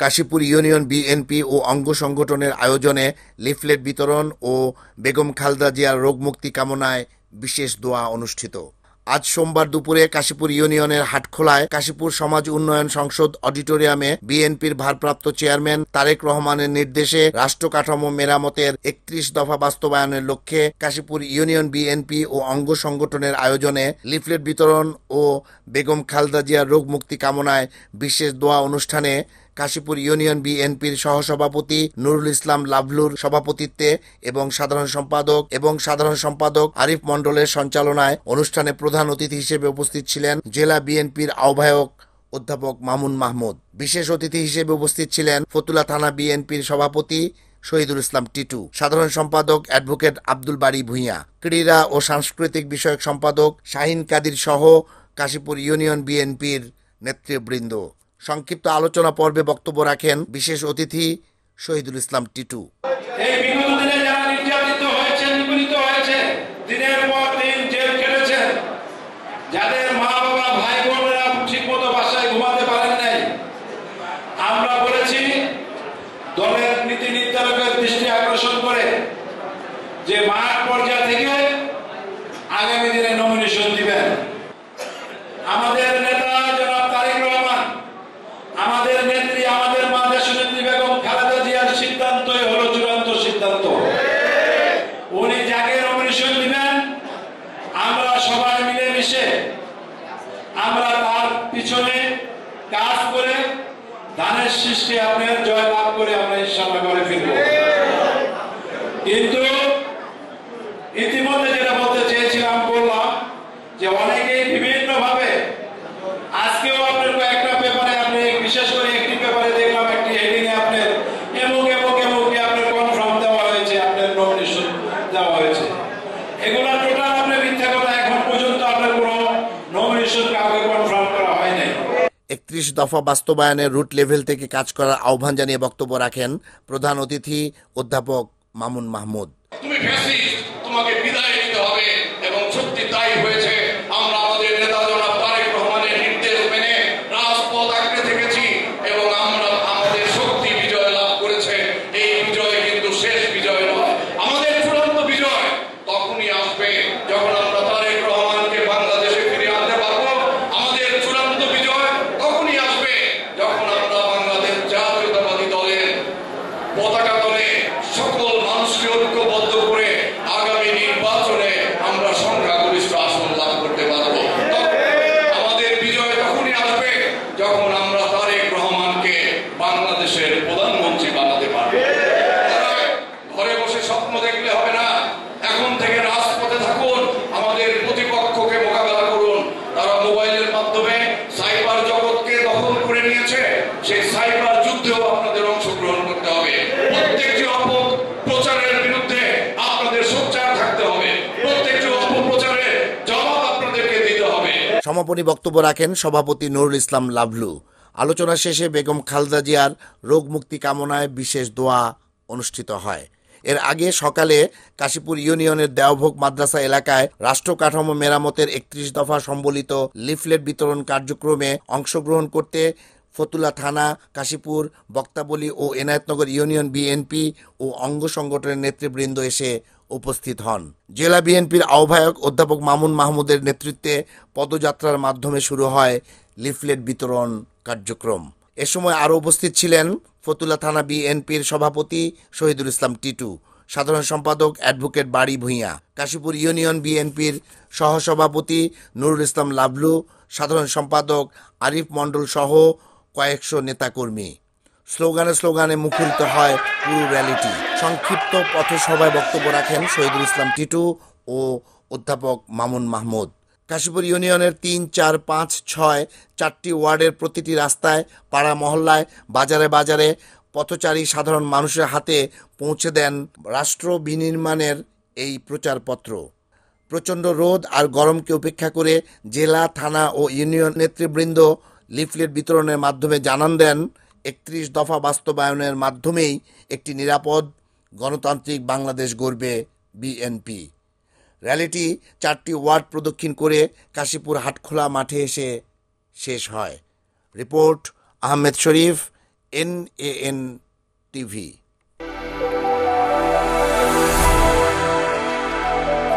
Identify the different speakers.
Speaker 1: Kashipur union BNP ও অঙ্গ সংগঠনের আয়োজনে লিফলেট বিতরণ ও বেগম খালেদা জিয়ার রোগমুক্তি কামনায় বিশেষ দোয়া অনুষ্ঠিত। আজ সোমবার দুপুরে কাশীপুর ইউনিয়নের হাটখোলায় কাশীপুর সমাজ উন্নয়ন সংসদ অডিটোরিয়ামে বিএনপির ভারপ্রাপ্ত চেয়ারম্যান তারেক রহমানের নির্দেশে রাষ্ট্র কাঠামো মেরামতের ৩১ দফা বাস্তবায়নের লক্ষ্যে কাশীপুর ইউনিয়ন বিএনপি ও অঙ্গ সংগঠনের আয়োজনে লিফলেট বিতরণ ও বেগম খালেদা জিয়ার রোগমুক্তি কামনায় বিশেষ দোয়া অনুষ্ঠানে কাশীপুর ইউনিয়ন বিএনপির সহসভাপতি নুরুল ইসলাম লাভলুর সভাপতিত্বে এবং সাধারণ সম্পাদক আরিফ মণ্ডলের সঞ্চালনায় অনুষ্ঠানে প্রধান অতিথি হিসেবে উপস্থিত ছিলেন জেলা বিএনপির আহ্বায়ক অধ্যাপক মামুন মাহমুদ। বিশেষ অতিথি হিসেবে উপস্থিত ছিলেন ফতুল্লা থানা বিএনপির সভাপতি শহীদুল ইসলাম টিটু, সাধারণ সম্পাদক অ্যাডভোকেট আব্দুল বারী ভূঁইয়া, ক্রীড়া ও সাংস্কৃতিক বিষয়ক সম্পাদক শাহিন কাদির সহ কাশীপুর ইউনিয়ন বিএনপির নেতৃবৃন্দ। সংক্ষিপ্ত আলোচনা পর্বে বক্তব্য রাখেন বিশেষ অতিথি শহীদুল ইসলাম টিটু।
Speaker 2: এই বিগত দিনে যারা নির্যাতিত হয়েছে, নিপীড়িত হয়েছে, দিনের পর দিন জেল খেটেছেন, যাদের মা বাবা ভাই বোনেরা ঠিকমতো বাসায় ঘুমাতে পারেন নাই, আমরা বলেছি দলের নীতি নির্ধারকের দৃষ্টি আকর্ষণ করে যে মাঠ পর্যায় থেকে আগামী দিনে নমিনেশন দিবেন। আমাদের নেতা জনাব তারেক রহমান, আমাদের নেত্রী, আমাদের মা দেশনেত্রী বেগম খালেদা জিয়ার সিদ্ধান্তই হলো চূড়ান্ত সিদ্ধান্ত। উনি যাকে নমিনেশন দিবেন আমরা সবাই মিলেমিশে আমরা তার পিছনে কাজ করে ধানের সৃষ্টি আপনার জয় লাভ করে আমরা ইনশাআল্লাহ করে ফিরব। কিন্তু ইতিমধ্যে যেটা বলতে চেয়েছিলাম বললাম যে অনেকেই বিভিন্ন ভাবে আজকেও আপনার কয়েকটা পেপারে আপনি বিশেষ করে একটি পেপারে দেখলাম একটি হেডিং এ আপনার এমুক আপনার কনফার্ম দেওয়া হয়েছে, আপনার নমিনেশন দেওয়া হয়েছে। এগুলো টোটাল আপনার মিথ্যা কথা। এখন পর্যন্ত আপনার কোনো নমিনেশন কাউকে কনফার্ম করা হয় নাই।
Speaker 1: ৩১ দফা বাস্তবায়নের রুট লেভেল থেকে কাজ করার আহ্বান জানিয়ে বক্তব্য রাখেন প্রধান অতিথি অধ্যাপক মামুন মাহমুদ।
Speaker 3: তুমি ফ্যাসিস্ট, তোমাকে বিদায় নিতে হবে এবং সত্যি তাই হয়েছে। আমরা আমাদের নেতা জনাব তারেক রহমানের নির্দেশ মেনে রাজপথ আঁকড়ে থেকেছি এবং আমরা আমাদের শক্তি বিজয় লাভ করেছে। এই বিজয় কিন্তু শেষ বিজয় নয়, আমাদের চূড়ান্ত বিজয় তখনই আসবে যখন আমরা তারেক রহমানকে বাংলাদেশে ফিরিয়ে আনতে পারবো। আমাদের চূড়ান্ত বিজয় তখনই আসবে যখন আমরা বাংলাদেশ জাতীয়তাবাদী দলের পতাকা দলে সকল মানুষকে ঐক্যবদ্ধ করে আগামী নির্বাচনে আমরা সংখ্যাগরিষ্ঠ আসন লাভ করতে পারবো। আমাদের বিজয় তখনই আসবে যখন আমরা তারেক রহমানকে বাংলাদেশের প্রধানমন্ত্রী বানাতে পারবো। ঘরে বসে স্বপ্ন দেখলে হবে না, এখন থেকে রাজপথে থাকুন, আমাদের প্রতিপক্ষকে মোকাবেলা করুন। তারা মোবাইলের মাধ্যমে সাইবার জগৎকে দখল করে নিয়েছে, সেই সাইবার যুদ্ধেও আপনাদের অংশগ্রহণ করতে হবে। প্রত্যেকটি অপপ্রচারের বিরুদ্ধে আপনাদের সোচ্চার থাকতে হবে, প্রত্যেকটি অপপ্রচারের জবাব আপনাদেরকে দিতে হবে।
Speaker 1: সমাপনী বক্তব্য রাখেন সভাপতি নুরুল ইসলাম লাভলু। আলোচনা শেষে বেগম খালেদা জিয়ার রোগ মুক্তি কামনায় বিশেষ দোয়া অনুষ্ঠিত হয়। এর আগে সকালে কাশীপুর ইউনিয়নের দেওভোগ মাদ্রাসা এলাকায় রাষ্ট্র কাঠামো মেরামতের ৩১ দফা সম্বলিত লিফলেট বিতরণ কার্যক্রমে অংশগ্রহণ করতে ফতুল্লা থানা, কাশীপুর, বক্তাবলী ও এনায়েতনগর ইউনিয়ন বিএনপি ও অঙ্গ সংগঠনের নেতৃবৃন্দ এসে উপস্থিত হন। জেলা বিএনপির আহ্বায়ক অধ্যাপক মামুন মাহমুদের নেতৃত্বে পদযাত্রার মাধ্যমে শুরু হয় লিফলেট বিতরণ কার্যক্রম। এ সময় আরও উপস্থিত ছিলেন ফতুল্লা থানা বিএনপির সভাপতি শহীদুল ইসলাম টিটু, সাধারণ সম্পাদক অ্যাডভোকেট বারী ভূঁইয়া, কাশীপুর ইউনিয়ন বিএনপির সহসভাপতি নুরুল ইসলাম লাভলু, সাধারণ সম্পাদক আরিফ মণ্ডল সহ কয়েকশো নেতাকর্মী। স্লোগানে মুখরিত হয় পুরো র্যালিটি। সংক্ষিপ্ত পথসভায় বক্তব্য রাখেন শহীদুল ইসলাম টিটু ও অধ্যাপক মামুন মাহমুদ। কাশীপুর ইউনিয়নের ৩, ৪, ৫, ৬ চারটি ওয়ার্ডের প্রতিটি রাস্তায়, পাড়া মহল্লায়, বাজারে বাজারে পথচারী সাধারণ মানুষের হাতে পৌঁছে দেন রাষ্ট্র বিনির্মাণের এই প্রচারপত্র। প্রচণ্ড রোদ আর গরমকে উপেক্ষা করে জেলা, থানা ও ইউনিয়ন নেতৃবৃন্দ লিফলেট বিতরণের মাধ্যমে জানান দেন ৩১ দফা বাস্তবায়নের মাধ্যমেই একটি নিরাপদ গণতান্ত্রিক বাংলাদেশ গড়বে বিএনপি। র্যালিটি 4টি ওয়ার্ড প্রদক্ষিণ করে কাশীপুর হাটখোলা মাঠে এসে শেষ হয়। রিপোর্ট আহমেদ শরীফ, NAN TV।